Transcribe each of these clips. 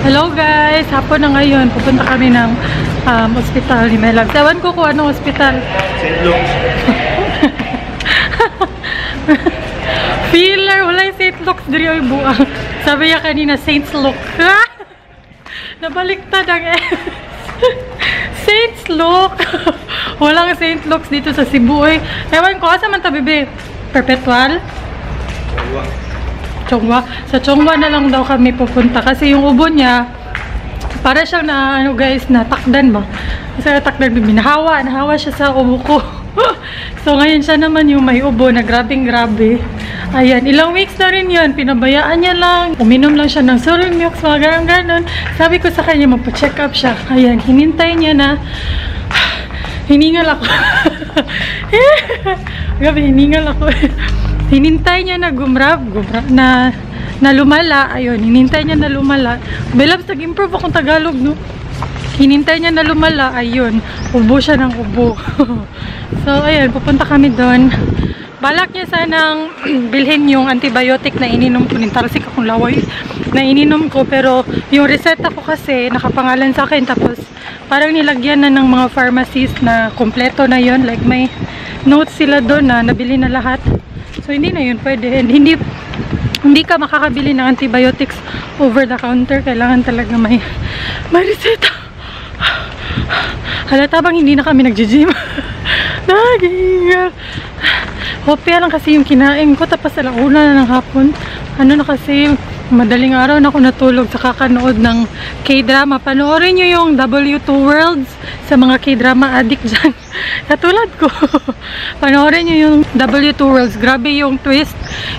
Hello guys! Hapon na ngayon. Pupunta kami ng ospital ni Melab. Ewan ko kung anong ospital. St. Luke's. Filler! Wala yung St. Luke's. Dari ay buang. Sabi niya kanina, St. Luke. Nabaliktad ang St. Luke. Walang St. Luke's dito sa Cebu. Ewan ko, asa man tabibi? Perpetual? Chongwa. Sa Chongwa na lang daw kami pupunta kasi yung ubo niya para siyang na ano guys, natakdan ba? Kasi natakdan, nahawa siya sa ubo ko. So ngayon siya naman yung may ubo na grabe. Ayan, ilang weeks na rin yun, pinabayaan niya lang, uminom lang siya ng Surimux, mga ganon. Sabi ko sa kanya magpa-check up siya. Ayan, hinintay niya na hiningal ako. Grabe, hiningal ako. Hinintay niya na na lumala. Ayun, hinintay niya na lumala. Belabs, nag-improve akong Tagalog, no? Hinintay niya na lumala. Ayun, ubo siya ng ubo. So, ayun, pupunta kami doon. Balak niya sanang bilhin yung antibiotic na ininom ko. Nintarasik akong laway na ininom ko. Pero, yung reseta ko kasi, nakapangalan sa akin. Tapos, parang nilagyan na ng mga pharmacist na kompleto na yon. Like, may notes sila doon na nabili na lahat. So, hindi na yun pwede. And hindi ka makakabili ng antibiotics over the counter. Kailangan talaga may reseta. Halata bang hindi na kami nag-gym? Hopya lang kasi yung kinain ko. Tapos alauna na ng hapon. Ano na kasi, madaling araw na ako natulog sa kakanood ng K-drama. Panoorin nyo yung W2 Worlds sa mga K-drama addict dyan. Katulad ko. Panoorin nyo yung W2 Worlds. Grabe yung twist.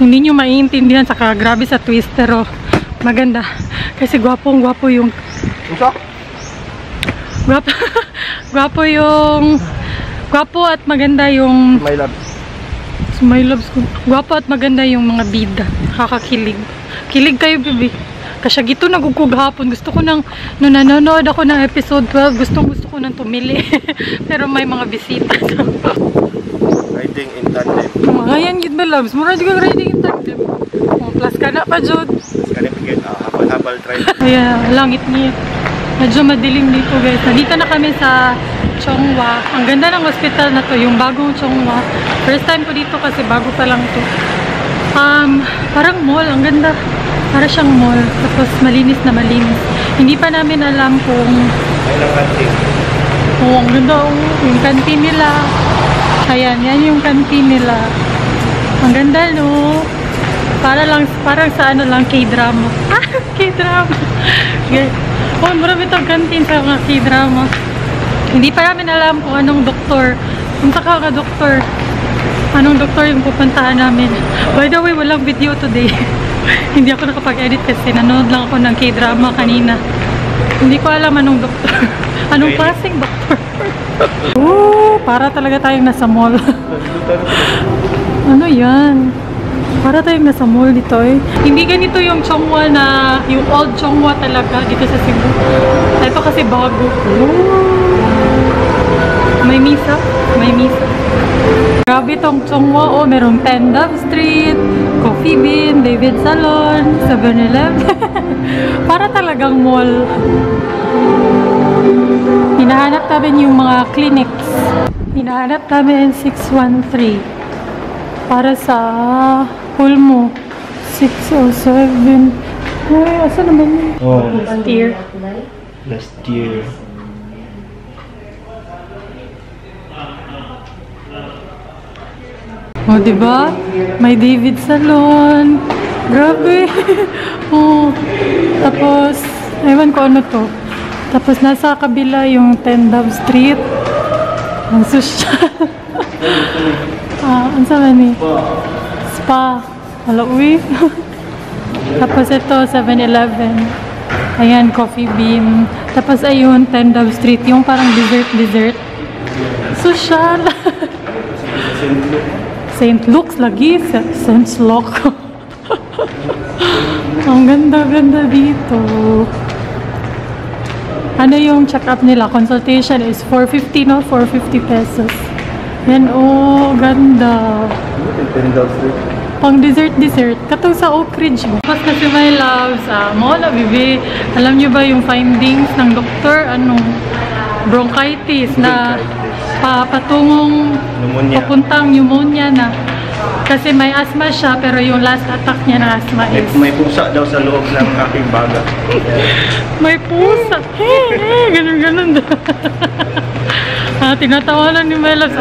Hindi nyo maiintindihan. Saka grabe sa twist. Pero maganda. Kasi gwapo yung... Gwapo at maganda yung... My love. My loves ko. Gwapo at maganda yung mga bida. Kakakilig. Kilig kayo, baby. Kasi gito nagugug hapon. Gusto ko nang, nung nanonood ako ng episode 12, gusto ko nang tumili. Pero may mga bisita. Riding in tandem. Ngayon, yun ba, loves? Mura di ka riding in tandem. Plus ka na pa, Jod. Plus ka na pigit. Habal try. Ayan, langit niya. Medyo madilim dito, guys. Nandito na kami sa Chongwa. Ang ganda ng hospital na to, yung bagong Chongwa. First time ko dito kasi bago pa lang to. Parang mall, ang ganda. Para siyang mall. Tapos malinis. Hindi pa namin alam kung... Ilang kantin? Oh, ang ganda. Oh, yung kantin nila. Ayan, yan yung kantin nila. Ang ganda, no? Parang sa ano lang, K-drama. K-drama. Oh, marami itong kantin sa mga K-drama. Hindi pa namin alam kung anong doktor. Punta ka doktor. Anong doktor yung pupuntahan namin. By the way, walang video today. Hindi ako nakapag-edit kasi nanood lang ako ng K-drama kanina. Hindi ko alam anong doktor. Anong klaseng doktor. Para talaga tayong nasa mall. Ano yan? Para tayong nasa mall dito eh. Hindi ganito yung Chongwa na, yung old Chongwa talaga dito sa Cebu. Ito kasi bago. May misa. Grabe tong Chongwa. Oh, merong Tendab Street, Coffee Bean, David Salon, 7-Eleven. Para talagang mall. Hinahanap namin yung mga clinics. Hinahanap namin 613. Para sa Pulmo 607. Ay, asa naman yun? Oh, Last year. Oh, diba? May David Salon. Grabe. Oh. Tapos, ewan ko ano to. Tapos, nasa kabila yung Tendab Street. Ang social. Ang sama ni? Spa. Hala, uwi. Tapos ito, 7-Eleven. Ayan, Coffee Bean. Tapos ayun, Tendab Street. Yung parang dessert. Social. St. Luke's lagi. St. Luke. Ang ganda dito. Ano yung check-up nila? Consultation is 450, no? 450 pesos. Yan, oh, ganda. pang dessert. Katong sa Oak Ridge. Tapos kasi my loves, mo na bibi. Alam nyo ba yung findings ng doktor? Bronchitis na patungong Pneumonia. papuntang pneumonia na. Kasi may asthma siya, pero yung last attack niya na asthma is... May pusa daw sa loob ng aking baga. May pusa. Ganun daw. Tinatawanan ni Melas.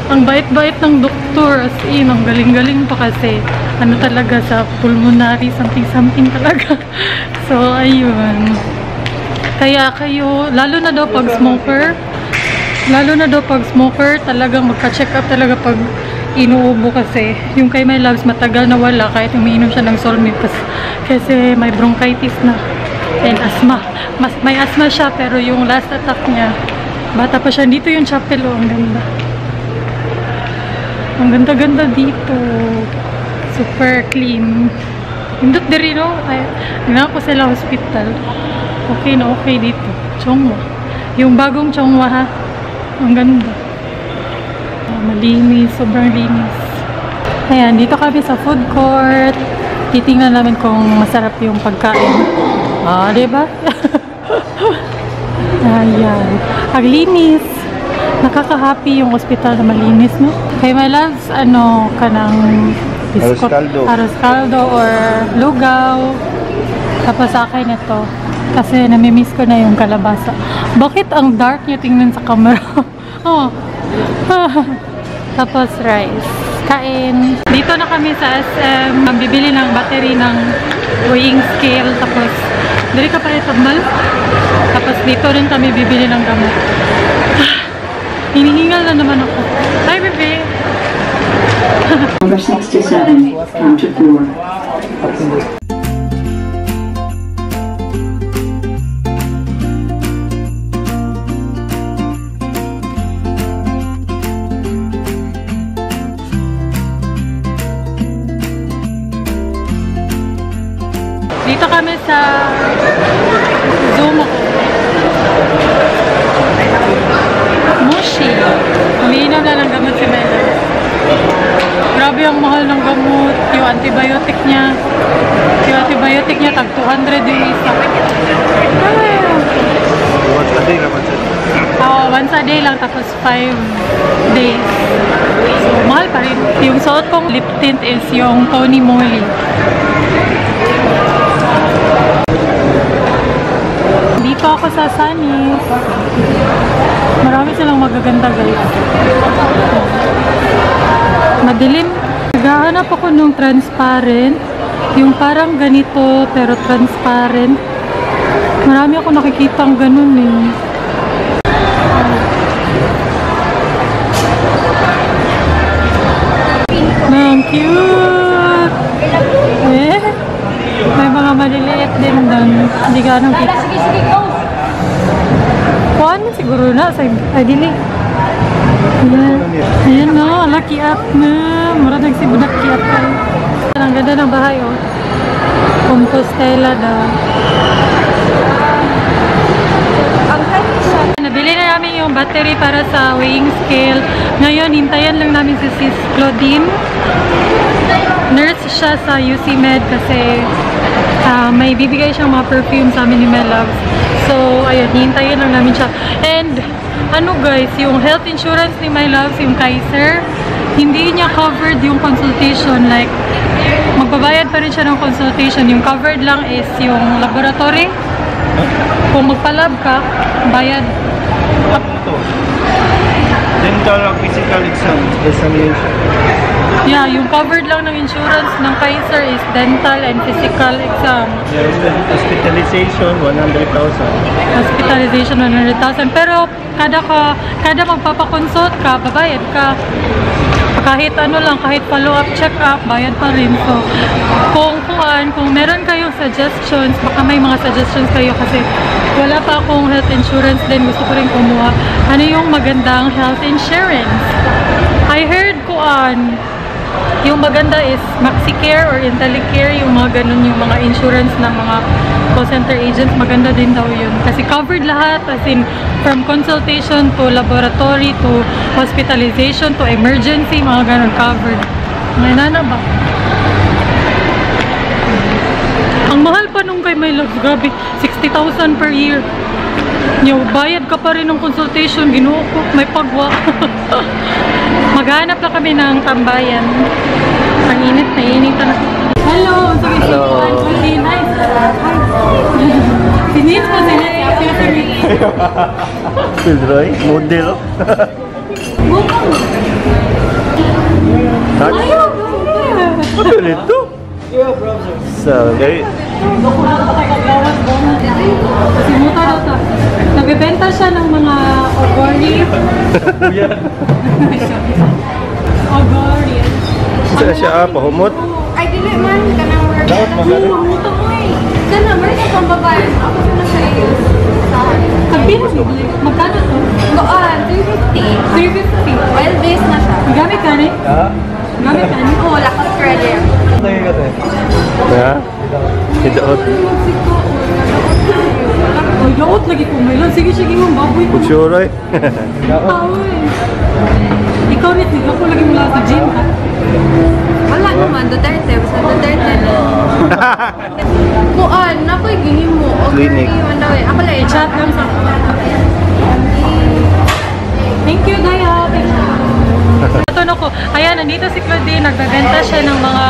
Ang bait-bait ng doktor. As in, ang galing-galing pa kasi. Ano talaga sa pulmonary, something talaga. So, ayun. Kaya kayo, lalo na daw pag smoker, talagang magka-check up talaga pag inuubo kasi. Yung kay My Loves, matagal na wala kahit umiinom siya ng Solmit kasi may bronchitis na and asthma. May asthma siya pero yung last attack niya, bata pa siya. Dito yung chapel, ang ganda. Ang ganda-ganda dito. Super clean. Hindot diri, no? Nga ko sila hospital. Okay na okay dito. Chongwa. Yung bagong Chongwa, ha? Ang ganda. Malinis. Sobrang linis. Ayan, dito kami sa food court. Titingnan namin kung masarap yung pagkain. Diba? Ayan. Ang linis. Nakaka-happy yung hospital na malinis, no? Kay My Loves, kanang biskot, arroz caldo or lugaw. Tapos sa akin ito. Kasi namimiss ko na yung kalabasa. Bakit ang dark niya tingnan sa camera? Tapos rice. Kain. Dito na kami sa SM. Bibili ng battery ng weighing scale. Tapos, dali ka pa rin tambal. Tapos dito rin kami bibili ng gamot. Hinihingal na naman ako. Hi, bebe! Number 67, counter 4. Dito kami sa Zoom ako. Mushi. Umiinom na ng gamot si Melo. Grabe ang mahal ng gamot. Yung antibiotic niya. Tag 200 yung isa. Once a day naman siya. Once a day lang tapos 5 days. So, mahal pa rin. Yung suot kong lip tint is yung Tony Moly. Dito ako sa Sunny's. Marami silang magaganda, guys. Madilim. Naghahanap ako ng transparent. Yung parang ganito pero transparent. Marami ako nakikita ang ganun eh. Ang cute! May mga maliliit din doon. Hindi ganong kita. Kuhaan mo siguro na. Ay, dili. Ayan. Ayan no. Lucky up na. Mura nagsibudak ki up ka. Ang ganda ng bahay, oh. Compostela daw. Nabili na namin yung battery para sa weighing scale. Ngayon, hintayan lang namin si Sis Claudine. Nurse siya sa UC Med kasi may bibigay siyang mga perfume sa amin ni My Loves. So, ayun, hintayin lang namin siya. And, guys, yung health insurance ni My Loves, yung Kaiser, hindi niya covered yung consultation. Like, magbabayad pa rin siya ng consultation. Yung covered lang is yung laboratory. Kung magpalab ka, bayad. Dental and physical examination. Yeah, yung covered lang ng insurance ng Kaiser is dental and physical exam. Hospitalization, 100,000. Hospitalization, 100,000. Pero kada magpapakonsult ka, babayad ka. Kahit kahit follow-up check-up, bayad pa rin. So, kung meron kayong suggestions, baka may mga suggestions kayo kasi wala pa akong health insurance din. Gusto ko rin kumuha. Ano yung magandang health insurance? I heard yung maganda is MaxiCare or IntelliCare, yung mga ganun, yung mga insurance ng mga call center agents, maganda din daw yun. Kasi covered lahat, as in, from consultation to laboratory to hospitalization to emergency, mga ganun covered. May nana ba? Ang mahal pa nung kay My Love. Grabe, 60,000 per year. Yo, bayad ka pa rin ng consultation. Ginoo ko, may pagwa. Maghanap na kami ng tambayan. Ang init na initan na. Hello! Hello. Nice. Sinits po, sinits. Silroy, model. Bukang. Ayaw! Ano nito? So, guys. Simuta daw ta. Nagbebenta siya ng mga ogori. Ogori. Isa siya pahumot. Ay, dili man. Kanang work. Dapat magaling. Mamuta mo eh. Sana, meron ka pang babae. Ako na sa iyo. Kagbira mo. Magkano to? Doon, 350. 350. Oil base na siya. Gamit ka rin? Ha? Gamit ka rin? Oo, lakas credit. Ha? Hidaot. Oh, yaot lagi ko may lang. Sige, sige mong baboy ko. Kutsuroy. Tao eh. Ikaw rin, ako lagi mula sa gym ha. Wala naman, Duterte. Basta Duterte na. Kuan, nako'y gini mo. O, Clinic. iwan daw eh. Ako lang I-chat lang sa... Thank you, Daya. Ito na ko. Ayan, nandito si Claudine. Nagbebenta siya ng mga...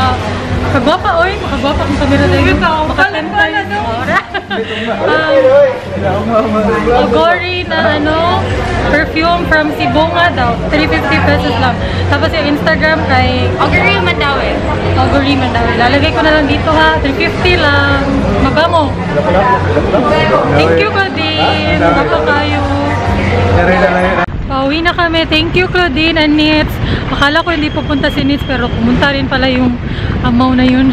Kagwapa, oy. Makagwapa kung kamera tayo. Makatentay. Ogori na ano, perfume from Sibonga daw. 350 pesos lang. Tapos yung Instagram kay Oguri man daw eh. Ogori man daw. Lalagay ko na lang dito ha. 350 lang. Mabango. Thank you, Claudine. Baka kayo. Pauwi na kami. Thank you, Claudine and Nits. Akala ko hindi pupunta si Nits pero pumunta rin pala yung amaw na yun.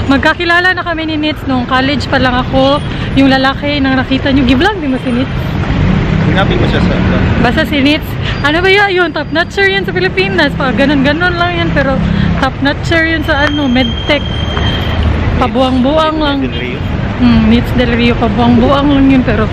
Magkakilala na kami ni Nits nung college pa lang ako. Yung lalaki nang nakita nyo. Give lang, di mo si Nits. Sinabi mo siya sa Basta si Nits. Ano ba yun? Top notcher yun sa Pilipinas. Ganon-ganon lang yan pero top notcher yun sa ano, medtech. Pabuang-buang lang. Nits Del Rio. Pabuang-buang lang yun pero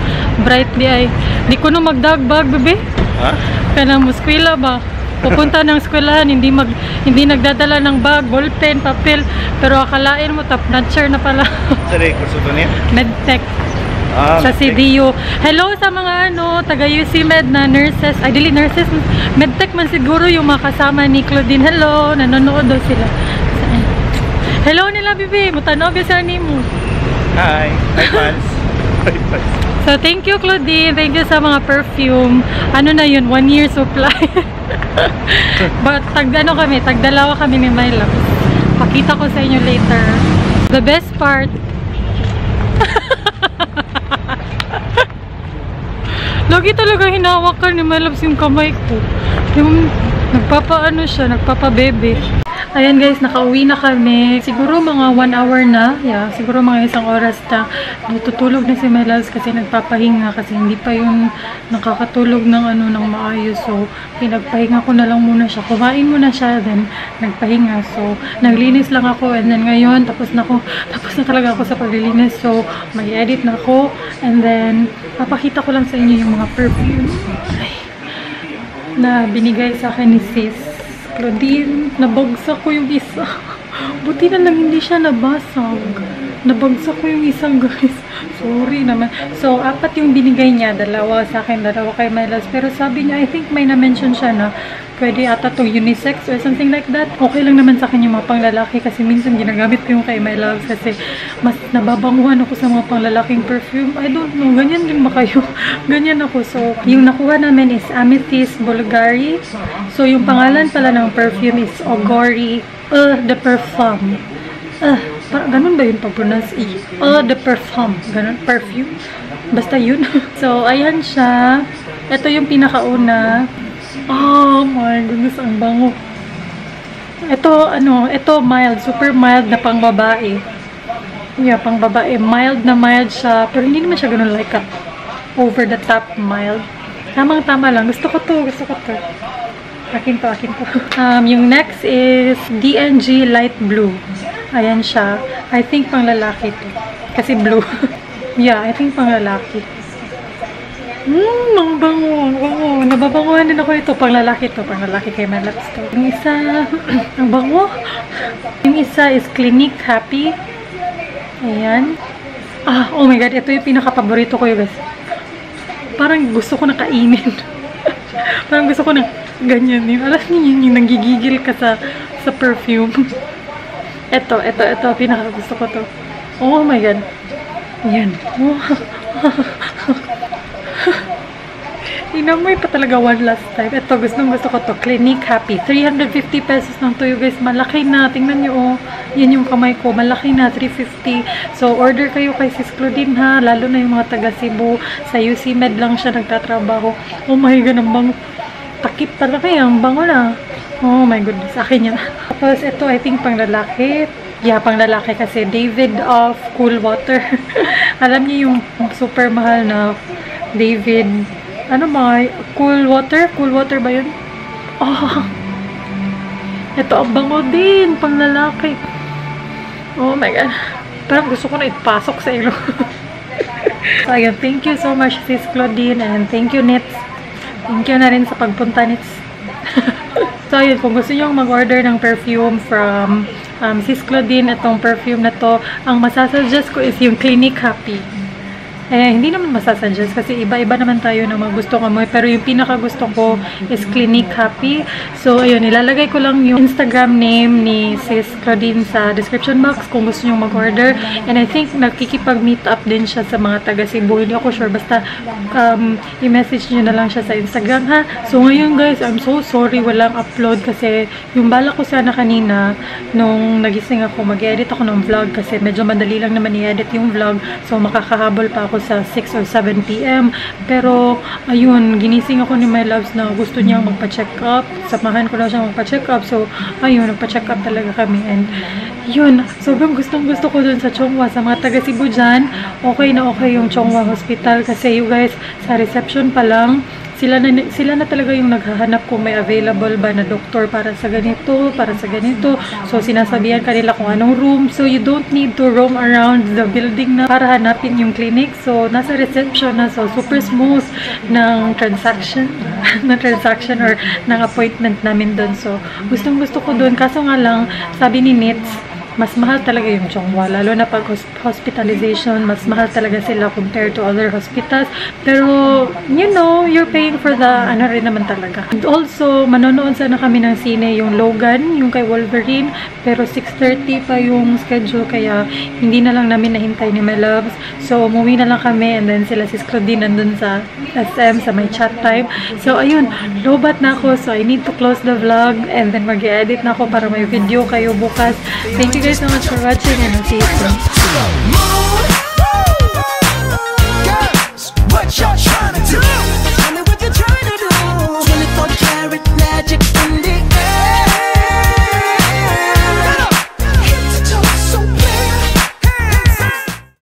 brightly ay. Di ko na magdagbag, bebe. Ha? Kanang muskwila ba? Pupunta ng eskwelahan, hindi nagdadala ng bag, ballpen, papel, pero akalain mo top notcher na pala. Sorry, kurso to niya? Medtech sa Medtech. CDU. Hello sa mga ano, taga UC Med na nurses, ay dili nurses, Medtech man siguro yung mga kasama ni Claudine. Hello, nanonood daw sila. Hello nila, bibi, mutanog sa mo. Hi. Hi, fans. Hi, fans. So, thank you, Claudine. Thank you sa mga perfume. Ano na yun? 1 year supply. But, tagdalawa kami ni My Love. Pakita ko sa inyo later. The best part. Lagi talaga hinawakan ni My Love yung kamay ko. Yung nagpapaano siya, nagpapabebe. Ayan guys, nakauwi na kami. Siguro mga 1 hour na. Yeah, siguro mga 1 oras na. Natutulog na si My Loves kasi nagpapahinga kasi hindi pa yung nakakatulog ng ano ng maayos. So, pinagpahinga ko na lang muna siya. Kumain muna siya, then nagpahinga. So, naglinis lang ako and then ngayon tapos na talaga ako sa paglilinis. So, may edit na ako and then papakita ko lang sa inyo yung mga perfume na binigay sa akin ni Sis Claudine. Nabagsak ko yung isa. Buti na lang hindi siya nabasag. Nabagsak ko yung isa, guys. Sorry naman. So, 4 yung binigay niya. 2 sa akin, 2 kay My Loves. Pero sabi niya, I think may na-mention siya na pwede ata to unisex or something like that. Okay lang naman sa akin yung mga panglalaki kasi minsan ginagamit ko yung kay My Loves kasi mas nababanguhan ako sa mga panglalaking perfume. I don't know. Ganyan din ba kayo? Ganyan ako. So, yung nakuha namin is Amethyst Bulgari. So, yung pangalan pala ng perfume is Ogori the Perfume. Ganun ba yun pag-pronounce? The Perfume. Ganun. Perfume. Basta yun. So, ayan siya. Ito yung pinakauna. Oh my goodness, ang bango. Ito mild, super mild na pang babae. Yeah, pang babae. Mild na mild siya. Pero hindi naman siya ganun like a over the top mild. Tamang-tama lang. Gusto ko to. Akin to. Yung next is DNG Light Blue. Ayan siya. I think pang lalaki to. Kasi blue. Yeah, I think pang lalaki. Ang bango. Nababanguhan din ako ito. Pang lalaki kay My Loves to. Yung isa, ang bango. Yung isa is Clinique Happy. Ayan. Oh my god, ito yung pinaka-paborito ko yun, guys. Parang gusto ko na kainin. Parang gusto ko na ganyan yun. Alam niyo yun, yung nanggigigil ka sa perfume. Ito, pinaka-gusto ko to. Oh my god. Ayan. Inamoy pa talaga one last time. Ito, gusto ko to. Clinique Happy. 350 pesos lang to, you guys. Malaki na. Tingnan nyo, oh. Yan yung kamay ko. Malaki na. 350. So, order kayo kay Sis Claudine, ha. Lalo na yung mga taga Cebu. Sa UC Med lang siya nagtatrabaho. Oh my god, ang bango. Takip talaga yan. Ang bango na. Oh my goodness. Akin yan. Tapos, ito, I think, pang lalaki. Yeah, pang lalaki kasi. David of Cool Water. Alam niyo yung super mahal na David... Ano mga Cool Water? Cool Water ba yun? Oh! Ito, ang bango din. Pang lalaki. Oh my god. Parang gusto ko na ipasok sa ilo. So, ayun. Thank you so much, Sis Claudine. And thank you, Nits. Thank you na rin sa pagpunta, Nits. So, ayun. Kung gusto nyo mag-order ng perfume from Sis Claudine, itong perfume na to, ang masasuggest ko is yung Clinique Happy. Hindi naman masasuggest kasi iba-iba naman tayo na magusto amoy. Pero yung pinaka-gusto ko is Clinique Happy. So, ayun, ilalagay ko lang yung Instagram name ni Sis Claudine sa description box kung gusto nyo mag-order. And I think nakikipag-meet up din siya sa mga taga Cebu. Hindi ako sure. Basta, i-message nyo na lang siya sa Instagram, ha? So, ngayon guys, I'm so sorry walang upload kasi yung bala ko sana kanina nung nagising ako, mag-edit ako ng vlog kasi medyo madali lang naman i-edit yung vlog. So, makakahabol pa ako sa 6 or 7 p.m. Pero, ayun, ginising ako ni my loves na gusto niyang magpa-check up. Samahan ko na siyang magpa-check up. So, ayun, nagpa-check up talaga kami. And, yun, sobrang gustong-gusto ko dun sa Chongwa. Sa mga taga Cebu dyan, okay na okay yung Chongwa Hospital. Kasi, you guys, sa reception pa lang, sila na talaga yung naghahanap kung may available ba na doktor para sa ganito, para sa ganito. So, sinasabihan kanila kung anong room. So, you don't need to roam around the building na para hanapin yung clinic. So, nasa reception na. So, super smooth ng transaction or ng appointment namin doon. So, gustong-gusto ko doon. Kaso nga lang, sabi ni Nits, mas mahal talaga yung Chongwa. Lalo na pag hospitalization, mas mahal talaga sila compared to other hospitals. Pero, you know, you're paying for the, ano rin naman talaga. And also, manonood sana kami ng sine yung Logan, yung kay Wolverine. Pero 6:30 pa yung schedule, kaya hindi na lang namin nahintay ni my loves. So, umuwi na lang kami and then sila si Claudine nandun sa SM, sa my chat time. So, ayun, lobat na ako. So, I need to close the vlog and then mag-edit na ako para may video kayo bukas. Thank you guys so much for watching and I'll see you soon.